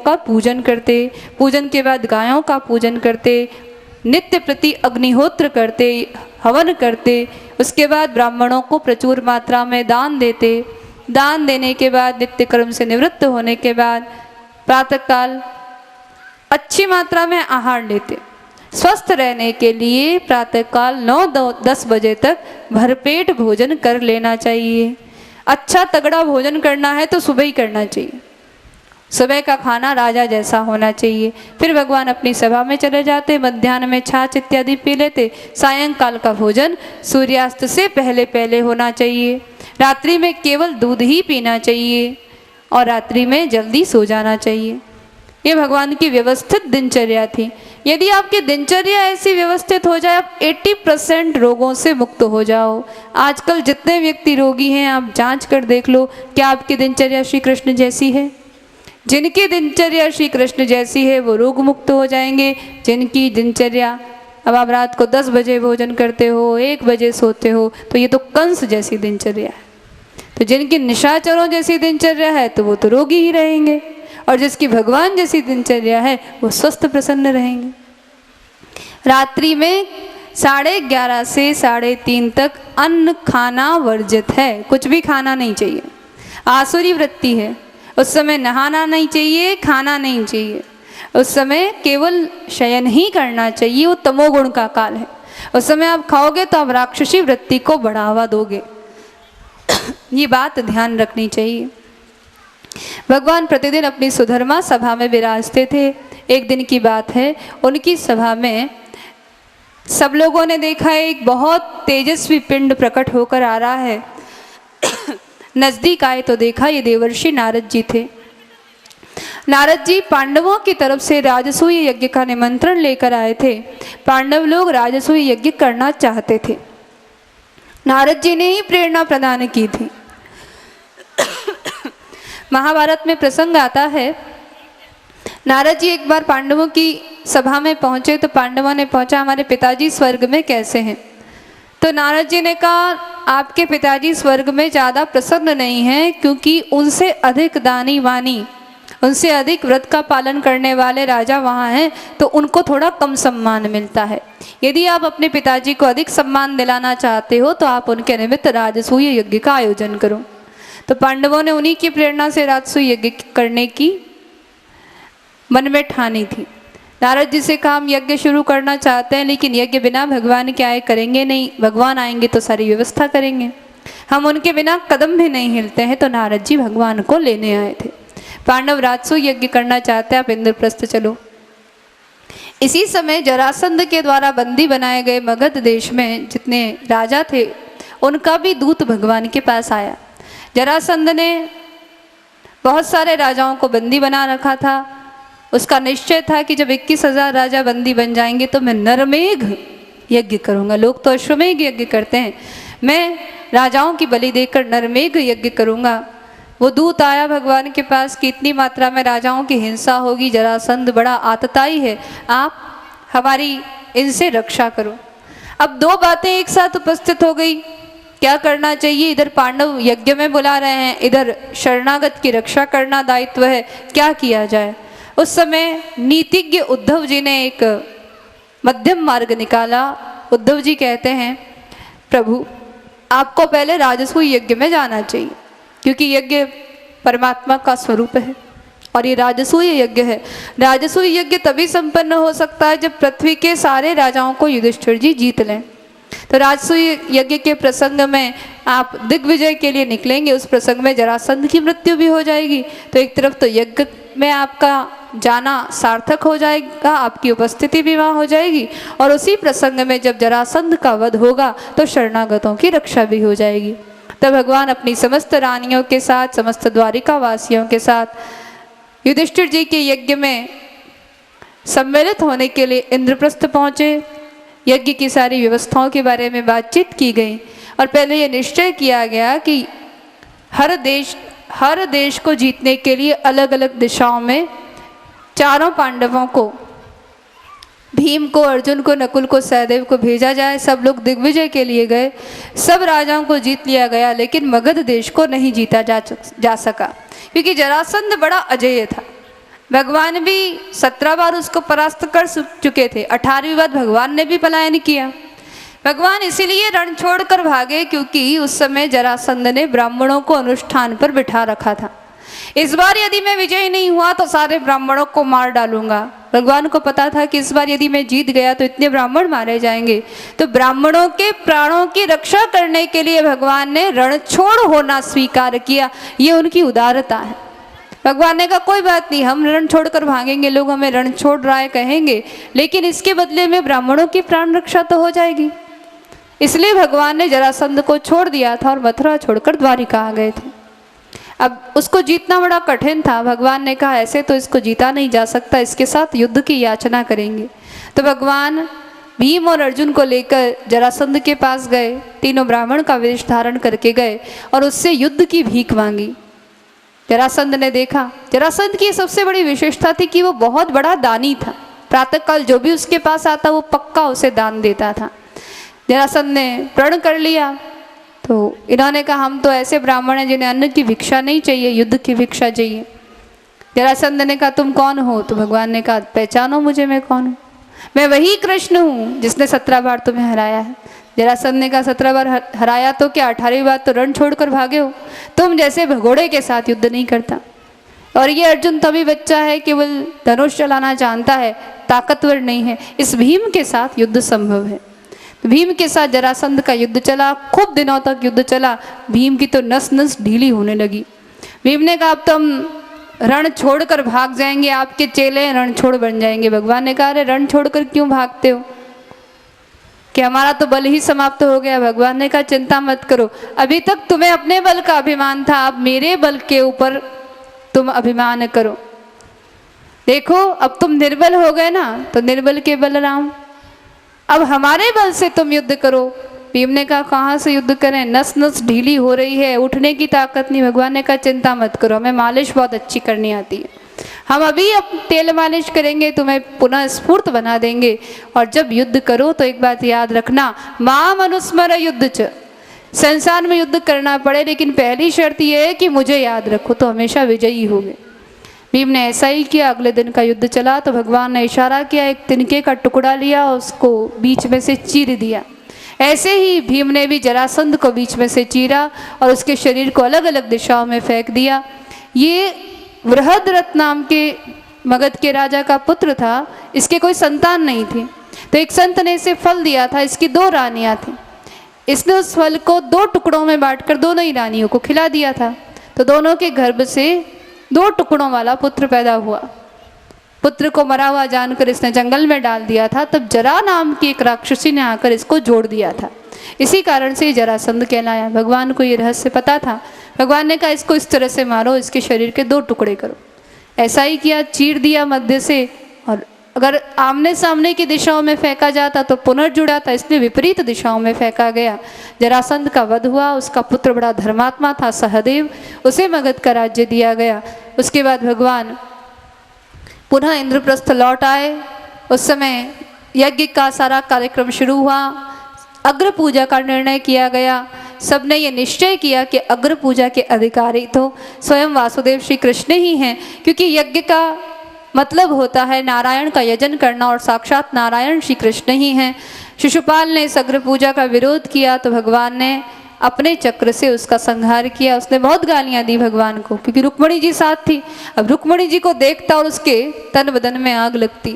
का पूजन करते, पूजन के बाद गायों का पूजन करते, नित्य प्रति अग्निहोत्र करते, हवन करते, उसके बाद ब्राह्मणों को प्रचुर मात्रा में दान देते। दान देने के बाद नित्य कर्म से निवृत्त होने के बाद प्रातःकाल अच्छी मात्रा में आहार लेते। स्वस्थ रहने के लिए प्रातःकाल 9-10 बजे तक भरपेट भोजन कर लेना चाहिए। अच्छा तगड़ा भोजन करना है तो सुबह ही करना चाहिए। सुबह का खाना राजा जैसा होना चाहिए। फिर भगवान अपनी सभा में चले जाते, मध्याह्न में छाछ इत्यादि पी लेते। सायंकाल का भोजन सूर्यास्त से पहले पहले होना चाहिए। रात्रि में केवल दूध ही पीना चाहिए और रात्रि में जल्दी सो जाना चाहिए। ये भगवान की व्यवस्थित दिनचर्या थी। यदि आपकी दिनचर्या ऐसी व्यवस्थित हो जाए, आप 80% रोगों से मुक्त हो जाओ। आजकल जितने व्यक्ति रोगी हैं, आप जांच कर देख लो, क्या आपकी दिनचर्या श्री कृष्ण जैसी है? जिनकी दिनचर्या श्री कृष्ण जैसी है वो रोग मुक्त हो जाएंगे। जिनकी दिनचर्या, अब आप रात को 10 बजे भोजन करते हो, 1 बजे सोते हो, तो ये तो कंस जैसी दिनचर्या है। तो जिनकी निशाचरों जैसी दिनचर्या है तो वो तो रोगी ही रहेंगे, और जिसकी भगवान जैसी दिनचर्या है वो स्वस्थ प्रसन्न रहेंगे। रात्रि में 11:30 से 3:30 तक अन्न खाना वर्जित है, कुछ भी खाना नहीं चाहिए। आसुरी वृत्ति है, उस समय नहाना नहीं चाहिए, खाना नहीं चाहिए, उस समय केवल शयन ही करना चाहिए। वो तमोगुण का काल है। उस समय आप खाओगे तो आप राक्षसी वृत्ति को बढ़ावा दोगे। ये बात ध्यान रखनी चाहिए। भगवान प्रतिदिन अपनी सुधर्मा सभा में विराजते थे। एक दिन की बात है, उनकी सभा में सब लोगों ने देखा एक बहुत तेजस्वी पिंड प्रकट होकर आ रहा है। नजदीक आए तो देखा ये देवर्षि नारद जी थे। नारद जी पांडवों की तरफ से राजसूय यज्ञ का निमंत्रण लेकर आए थे। पांडव लोग राजसूय यज्ञ करना चाहते थे। नारद जी ने ही प्रेरणा प्रदान की थी। महाभारत में प्रसंग आता है, नारद जी एक बार पांडवों की सभा में पहुंचे तो पांडवों ने पूछा हमारे पिताजी स्वर्ग में कैसे हैं? तो नारद जी ने कहा आपके पिताजी स्वर्ग में ज़्यादा प्रसन्न नहीं हैं, क्योंकि उनसे अधिक दानी वानी, उनसे अधिक व्रत का पालन करने वाले राजा वहाँ हैं, तो उनको थोड़ा कम सम्मान मिलता है। यदि आप अपने पिताजी को अधिक सम्मान दिलाना चाहते हो तो आप उनके निमित्त राजसूय यज्ञ का आयोजन करो। तो पांडवों ने उन्हीं की प्रेरणा से राजसूय यज्ञ करने की मन में ठानी थी। नारद जी से कहा हम यज्ञ शुरू करना चाहते हैं, लेकिन यज्ञ बिना भगवान के आए करेंगे नहीं, भगवान आएंगे तो सारी व्यवस्था करेंगे, हम उनके बिना कदम भी नहीं हिलते हैं। तो नारद जी भगवान को लेने आए थे। पांडव राजसूय यज्ञ करना चाहते हैं, आप इंद्रप्रस्थ चलो। इसी समय जरासंध के द्वारा बंदी बनाए गए मगध देश में जितने राजा थे उनका भी दूत भगवान के पास आया। जरासंध ने बहुत सारे राजाओं को बंदी बना रखा था। उसका निश्चय था कि जब 21,000 राजा बंदी बन जाएंगे तो मैं नरमेघ यज्ञ करूंगा। लोग तो अश्वमेघ यज्ञ करते हैं, मैं राजाओं की बलि देकर नरमेघ यज्ञ करूंगा। वो दूत आया भगवान के पास कि इतनी मात्रा में राजाओं की हिंसा होगी, जरासंध बड़ा आतताई है, आप हमारी इनसे रक्षा करो। अब दो बातें एक साथ उपस्थित हो गई, क्या करना चाहिए? इधर पांडव यज्ञ में बुला रहे हैं, इधर शरणागत की रक्षा करना दायित्व है, क्या किया जाए? उस समय नीतिज्ञ उद्धव जी ने एक मध्यम मार्ग निकाला। उद्धव जी कहते हैं प्रभु आपको पहले राजसूय यज्ञ में जाना चाहिए, क्योंकि यज्ञ परमात्मा का स्वरूप है और ये राजसूय यज्ञ है। राजसूय यज्ञ तभी संपन्न हो सकता है जब पृथ्वी के सारे राजाओं को युधिष्ठिर जी जीत लें। तो राजसूय यज्ञ के प्रसंग में आप दिग्विजय के लिए निकलेंगे, उस प्रसंग में जरासंध की मृत्यु भी हो जाएगी। तो एक तरफ तो यज्ञ में आपका जाना सार्थक हो जाएगा, आपकी उपस्थिति भी वहाँ हो जाएगी, और उसी प्रसंग में जब जरासंध का वध होगा तो शरणागतों की रक्षा भी हो जाएगी। तब भगवान अपनी समस्त रानियों के साथ, समस्त द्वारिका वासियों के साथ युधिष्ठिर जी के यज्ञ में सम्मिलित होने के लिए इंद्रप्रस्थ पहुँचे। यज्ञ की सारी व्यवस्थाओं के बारे में बातचीत की गई और पहले ये निश्चय किया गया कि हर देश को जीतने के लिए अलग अलग दिशाओं में चारों पांडवों को, भीम को, अर्जुन को, नकुल को, सहदेव को भेजा जाए। सब लोग दिग्विजय के लिए गए, सब राजाओं को जीत लिया गया, लेकिन मगध देश को नहीं जीता जा सका, क्योंकि जरासंध बड़ा अजेय था। भगवान भी 17 बार उसको परास्त कर चुके थे, 18वीं बार भगवान ने भी पलायन किया। भगवान इसीलिए रण छोड़कर भागे क्योंकि उस समय जरासंध ने ब्राह्मणों को अनुष्ठान पर बिठा रखा था। इस बार यदि मैं विजय नहीं हुआ तो सारे ब्राह्मणों को मार डालूंगा। भगवान को पता था कि इस बार यदि मैं जीत गया तो इतने ब्राह्मण मारे जाएंगे, तो ब्राह्मणों के प्राणों की रक्षा करने के लिए भगवान ने रण छोड़ होना स्वीकार किया। ये उनकी उदारता है। भगवान ने कहा कोई बात नहीं, हम रण छोड़कर भागेंगे, लोग हमें रण छोड़ रहा है कहेंगे, लेकिन इसके बदले में ब्राह्मणों की प्राण रक्षा तो हो जाएगी। इसलिए भगवान ने जरासंध को छोड़ दिया था और मथुरा छोड़कर द्वारिका आ गए थे। अब उसको जीतना बड़ा कठिन था। भगवान ने कहा ऐसे तो इसको जीता नहीं जा सकता, इसके साथ युद्ध की याचना करेंगे। तो भगवान भीम और अर्जुन को लेकर जरासंध के पास गए, तीनों ब्राह्मण का वेश धारण करके गए और उससे युद्ध की भीख मांगी। जरासंध ने देखा, जरासंध की सबसे बड़ी विशेषता थी कि वो बहुत बड़ा दानी था। प्रातःकाल जो भी उसके पास आता वो पक्का उसे दान देता था। जरासंध ने प्रण कर लिया। तो इन्होंने कहा हम तो ऐसे ब्राह्मण हैं जिन्हें अन्न की भिक्षा नहीं चाहिए, युद्ध की भिक्षा चाहिए। जरासंध ने कहा तुम कौन हो? तो भगवान ने कहा पहचानो मुझे, मैं कौन हूँ? मैं वही कृष्ण हूँ जिसने 17 बार तुम्हें हराया है। जरासंध ने कहा 17 बार हराया तो क्या, 18वीं बार तो रण छोड़कर भागे हो। तुम जैसे भगोड़े के साथ युद्ध नहीं करता। और ये अर्जुन तभी बच्चा है, केवल धनुष चलाना जानता है, ताकतवर नहीं है। इस भीम के साथ युद्ध संभव है। भीम के साथ जरासंध का युद्ध चला, खूब दिनों तक युद्ध चला। भीम की तो नस नस ढीली होने लगी। भीम ने कहा अब तो हम रण छोड़कर भाग जाएंगे, आपके चेले रण छोड़ बन जाएंगे। भगवान ने कहा अरे रण छोड़कर क्यों भागते हो, कि हमारा तो बल ही समाप्त हो गया। भगवान ने कहा चिंता मत करो, अभी तक तुम्हें अपने बल का अभिमान था, अब मेरे बल के ऊपर तुम अभिमान करो। देखो अब तुम निर्बल हो गए ना, तो निर्बल के बलराम, अब हमारे बल से तुम युद्ध करो। भीम ने कहा कहाँ से युद्ध करें, नस नस ढीली हो रही है, उठने की ताकत नहीं। भगवान ने कहा चिंता मत करो, हमें मालिश बहुत अच्छी करनी आती है, हम अभी अब तेल मालिश करेंगे, तुम्हें पुनः स्फूर्त बना देंगे। और जब युद्ध करो तो एक बात याद रखना, माम अनुस्मर युद्ध च, संसार में युद्ध करना पड़े लेकिन पहली शर्त यह है कि मुझे याद रखो, तो हमेशा विजयी होगे। भीम ने ऐसा ही किया। अगले दिन का युद्ध चला तो भगवान ने इशारा किया, एक तिनके का टुकड़ा लिया, उसको बीच में से चीर दिया। ऐसे ही भीम ने भी जरासंध को बीच में से चीरा और उसके शरीर को अलग अलग दिशाओं में फेंक दिया। ये बृहद्रथ नाम के मगध के राजा का पुत्र था, इसके कोई संतान नहीं थी। तो एक संत ने इसे फल दिया था, इसकी 2 रानियां थीं। इसने उस फल को 2 टुकड़ों में बांटकर दोनों ही रानियों को खिला दिया था। तो दोनों के गर्भ से 2 टुकड़ों वाला पुत्र पैदा हुआ। पुत्र को मरा हुआ जानकर इसने जंगल में डाल दिया था। तब जरा नाम की एक राक्षसी ने आकर इसको जोड़ दिया था, इसी कारण से जरासंध कहलाया। भगवान को ये रहस्य पता था। भगवान ने कहा इसको इस तरह से मारो, इसके शरीर के 2 टुकड़े करो। ऐसा ही किया, चीर दिया मध्य से, और अगर आमने सामने की दिशाओं में फेंका जाता तो पुनर्जुड़ा था, इसलिए विपरीत दिशाओं में फेंका गया। जरासंध का वध हुआ। उसका पुत्र बड़ा धर्मात्मा था सहदेव, उसे मगध का राज्य दिया गया। उसके बाद भगवान पुनः इंद्रप्रस्थ लौट आए। उस समय यज्ञ का सारा कार्यक्रम शुरू हुआ। अग्र पूजा का निर्णय किया गया। सबने ये निश्चय किया कि अग्र पूजा के अधिकारी तो स्वयं वासुदेव श्री कृष्ण ही हैं, क्योंकि यज्ञ का मतलब होता है नारायण का यजन करना, और साक्षात नारायण श्री कृष्ण ही हैं। शिशुपाल ने इस अग्र पूजा का विरोध किया तो भगवान ने अपने चक्र से उसका संहार किया। उसने बहुत गालियां दी भगवान को, क्योंकि रुक्मणी जी साथ थी। अब रुक्मणी जी को देखता और उसके तन बदन में आग लगती,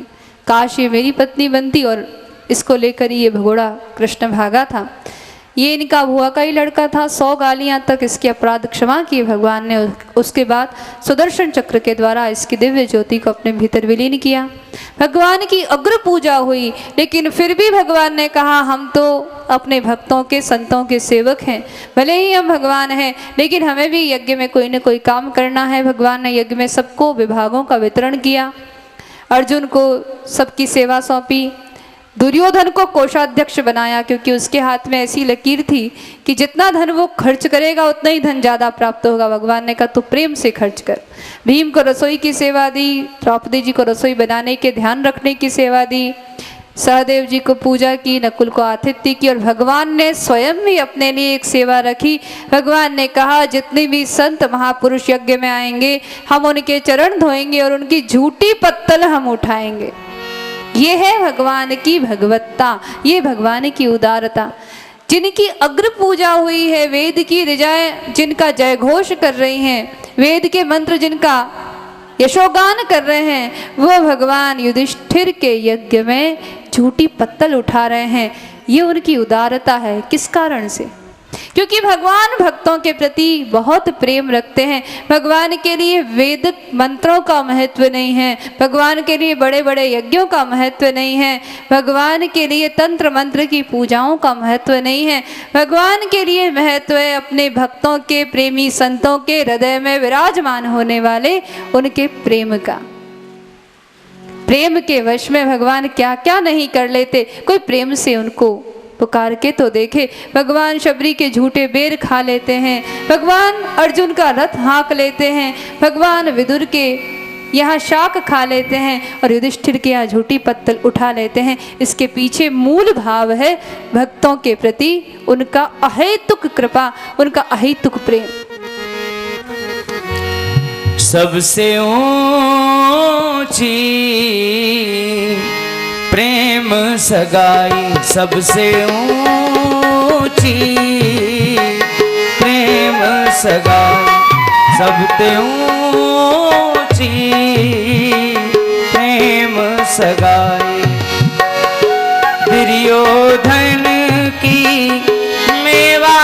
काश ये मेरी पत्नी बनती। और इसको लेकर ही ये भगोड़ा कृष्ण भागा था। ये इनका बुआ का ही लड़का था। 100 गालियां तक इसके अपराध क्षमा किए भगवान ने। उसके बाद सुदर्शन चक्र के द्वारा इसकी दिव्य ज्योति को अपने भीतर विलीन किया। भगवान की अग्र पूजा हुई, लेकिन फिर भी भगवान ने कहा हम तो अपने भक्तों के संतों के सेवक हैं। भले ही हम भगवान हैं, लेकिन हमें भी यज्ञ में कोई न कोई काम करना है। भगवान ने यज्ञ में सबको विभागों का वितरण किया। अर्जुन को सबकी सेवा सौंपी। दुर्योधन को कोषाध्यक्ष बनाया, क्योंकि उसके हाथ में ऐसी लकीर थी कि जितना धन वो खर्च करेगा उतना ही धन ज़्यादा प्राप्त होगा। भगवान ने कहा तू प्रेम से खर्च कर। भीम को रसोई की सेवा दी, द्रौपदी जी को रसोई बनाने के ध्यान रखने की सेवा दी। सहदेव जी को पूजा की, नकुल को आतिथ्य की और भगवान ने स्वयं भी अपने लिए एक सेवा रखी। भगवान ने कहा जितने भी संत महापुरुष यज्ञ में आएंगे हम उनके चरण धोएंगे और उनकी झूठी पत्तल हम उठाएंगे। ये है भगवान की भगवत्ता, ये भगवान की उदारता। जिनकी अग्र पूजा हुई है, वेद की ऋचाएं जिनका जय घोष कर रही हैं, वेद के मंत्र जिनका यशोगान कर रहे हैं, वो भगवान युधिष्ठिर के यज्ञ में झूठी पत्तल उठा रहे हैं। ये उनकी उदारता है। किस कारण से? क्योंकि भगवान भक्तों के प्रति बहुत प्रेम रखते हैं। भगवान के लिए वेद मंत्रों का महत्व नहीं है, भगवान के लिए बड़े बड़े यज्ञों का महत्व नहीं है, भगवान के लिए तंत्र मंत्र की पूजाओं का महत्व नहीं है। भगवान के लिए महत्व है अपने भक्तों के, प्रेमी संतों के हृदय में विराजमान होने वाले उनके प्रेम का। प्रेम के वश में भगवान क्या क्या नहीं कर लेते। कोई प्रेम से उनको पुकार के तो देखे। भगवान शबरी के झूठे बेर खा लेते हैं, भगवान अर्जुन का रथ हाँक लेते हैं, भगवान विदुर के यहाँ शाक खा लेते हैं और युधिष्ठिर के यहाँ झूठी पत्तल उठा लेते हैं। इसके पीछे मूल भाव है भक्तों के प्रति उनका अहेतुक कृपा, उनका अहेतुक प्रेम। सबसे ऊंची प्रेम सगाई, सबसे ऊंची प्रेम सगाई, सबसे ऊंची प्रेम सगाई। दुर्योधन की मेवा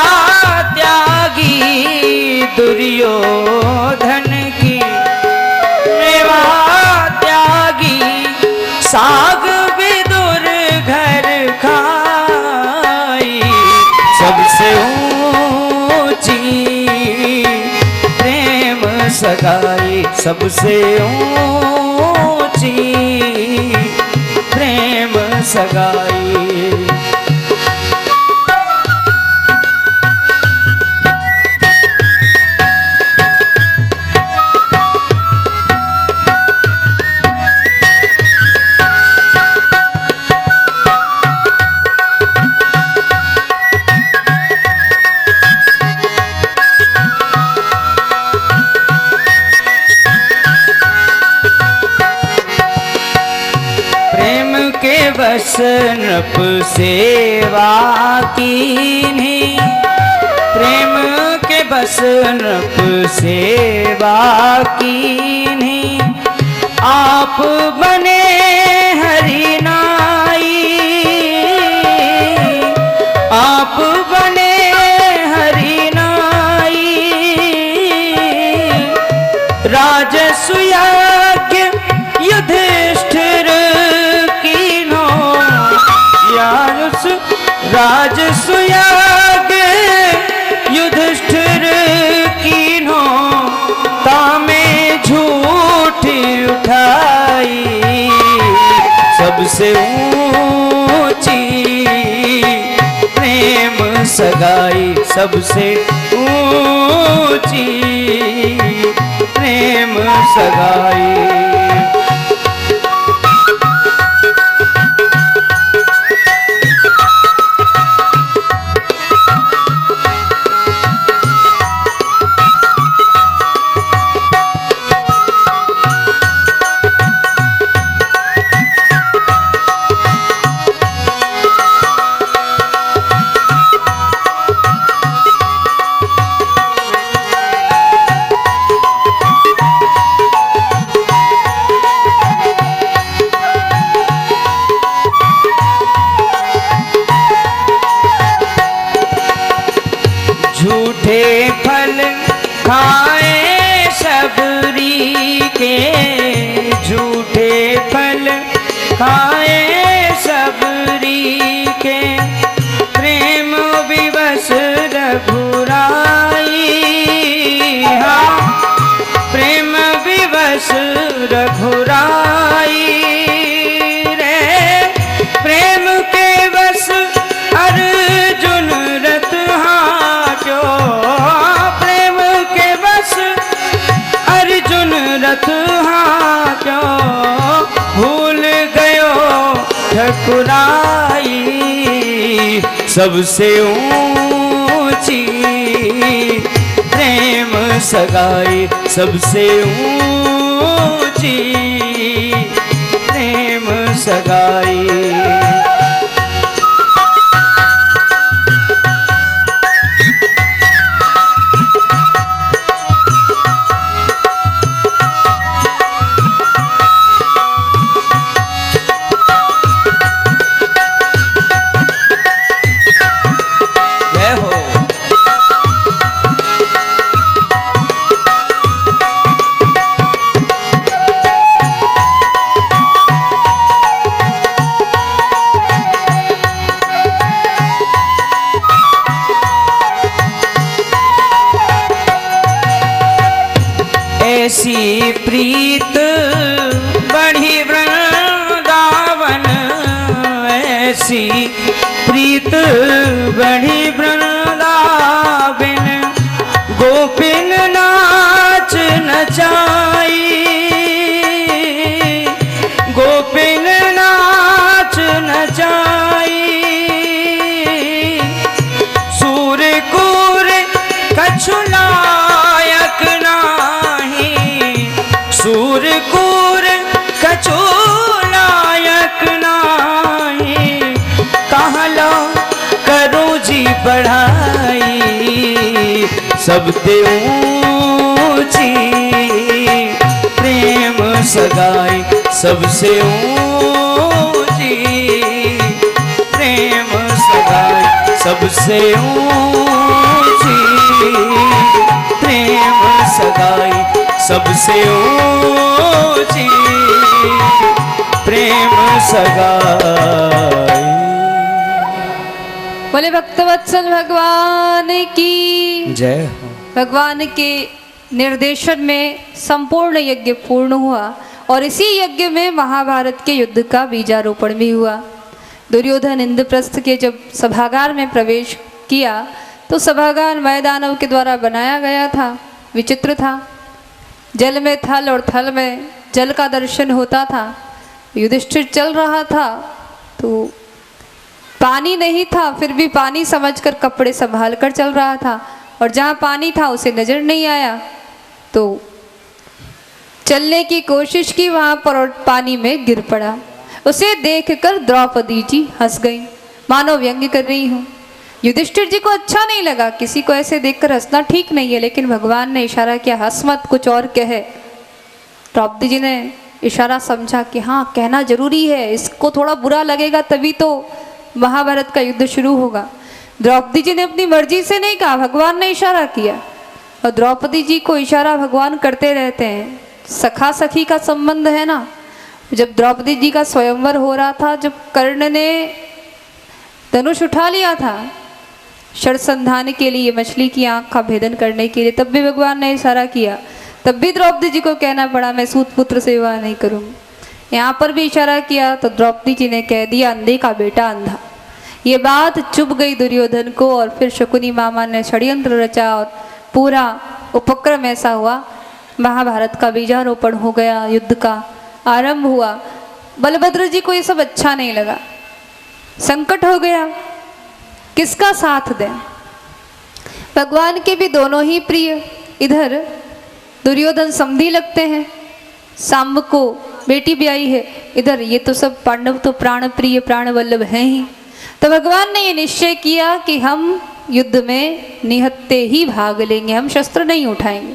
त्यागी, दुर्योधन की मेवा त्यागी, साग सबसे ऊंची प्रेम सगाई, सबसे ऊंची प्रेम सगाई। बस नृप सेवा कीन्ही, प्रेम के बस नृप सेवा कीन्ही, आप बने हरि नाई, आप बने हरि नाई। राजसु यज्ञ युधिष्ठिर राजसु यज्ञ युधिष्ठिर कीन्हो, तामे झूठी उठाई। सबसे ऊंची प्रेम सगाई, सबसे ऊंची प्रेम सगाई। झूठे फल खाए शबरी के, झूठे फल खाए शबरी के, प्रेम विवश रघुराई। हाँ, प्रेम विवश रघुराई रे, प्रेम के वश अर्जुन रथ हाँक्यो, प्रेम के वश अर्जुन रथ हाँक्यो। भूल गयो ठकुराई सबसे ऊंची, प्रेम सगाई सबसे ऊंची, प्रेम सगाई। ऐसी प्रीत बढ़ी वृंदावन, ऐसी प्रीत बढ़ी वृंदावन, गोपिन नाच नचाई, गोपिन नाच नचाई, सूर कूर कछु लायक नाही, सूर कूर कछु लायक नाही, कहला करो जी बढ़ाई सबते ऊंची, प्रेम सगाई सबसे ऊंची, प्रेम सगाई सबसे ऊंची, प्रेम सगाई सबसे ऊंची, प्रेम सगाई। बोले भक्तवत्सल भगवान की जय हो। भगवान के निर्देशन में संपूर्ण यज्ञ पूर्ण हुआ और इसी यज्ञ में महाभारत के युद्ध का बीजारोपण भी हुआ। दुर्योधन इंद्रप्रस्थ के जब सभागार में प्रवेश किया तो सभागार मैदानव के द्वारा बनाया गया था, विचित्र था। जल में थल और थल में जल का दर्शन होता था। युधिष्ठिर चल रहा था तो पानी नहीं था, फिर भी पानी समझकर कपड़े संभाल कर चल रहा था, और जहाँ पानी था उसे नजर नहीं आया तो चलने की कोशिश की वहाँ पर और पानी में गिर पड़ा। उसे देखकर द्रौपदी जी हंस गई, मानो व्यंग्य कर रही हूँ। युधिष्ठिर जी को अच्छा नहीं लगा, किसी को ऐसे देखकर हंसना ठीक नहीं है, लेकिन भगवान ने इशारा किया हंस मत, कुछ और कहे। द्रौपदी जी ने इशारा समझा कि हाँ कहना जरूरी है, इसको थोड़ा बुरा लगेगा तभी तो महाभारत का युद्ध शुरू होगा। द्रौपदी जी ने अपनी मर्जी से नहीं कहा, भगवान ने इशारा किया, और द्रौपदी जी को इशारा भगवान करते रहते हैं। सखा सखी का संबंध है ना। जब द्रौपदी जी का स्वयंवर हो रहा था, जब कर्ण ने धनुष उठा लिया था षड़संधान के लिए, मछली की आंख का भेदन करने के लिए, तब भी भगवान ने इशारा किया, तब भी द्रौपदी जी को कहना पड़ा मैं सूत पुत्र से विवाह नहीं करूँगी। यहाँ पर भी इशारा किया तो द्रौपदी जी ने कह दिया अंधे का बेटा अंधा। ये बात चुभ गई दुर्योधन को, और फिर शकुनी मामा ने षड्यंत्र रचा और पूरा उपक्रम ऐसा हुआ, महाभारत का बीजारोपण हो गया, युद्ध का आरंभ हुआ। बलभद्र जी को ये सब अच्छा नहीं लगा, संकट हो गया, किसका साथ दें। भगवान के भी दोनों ही प्रिय, इधर दुर्योधन समधी लगते हैं, सांब को बेटी ब्याई है, इधर ये तो सब पांडव तो प्राण प्रिय प्राण वल्लभ हैं ही। तो भगवान ने ये निश्चय किया कि हम युद्ध में निहत्ते ही भाग लेंगे, हम शस्त्र नहीं उठाएंगे।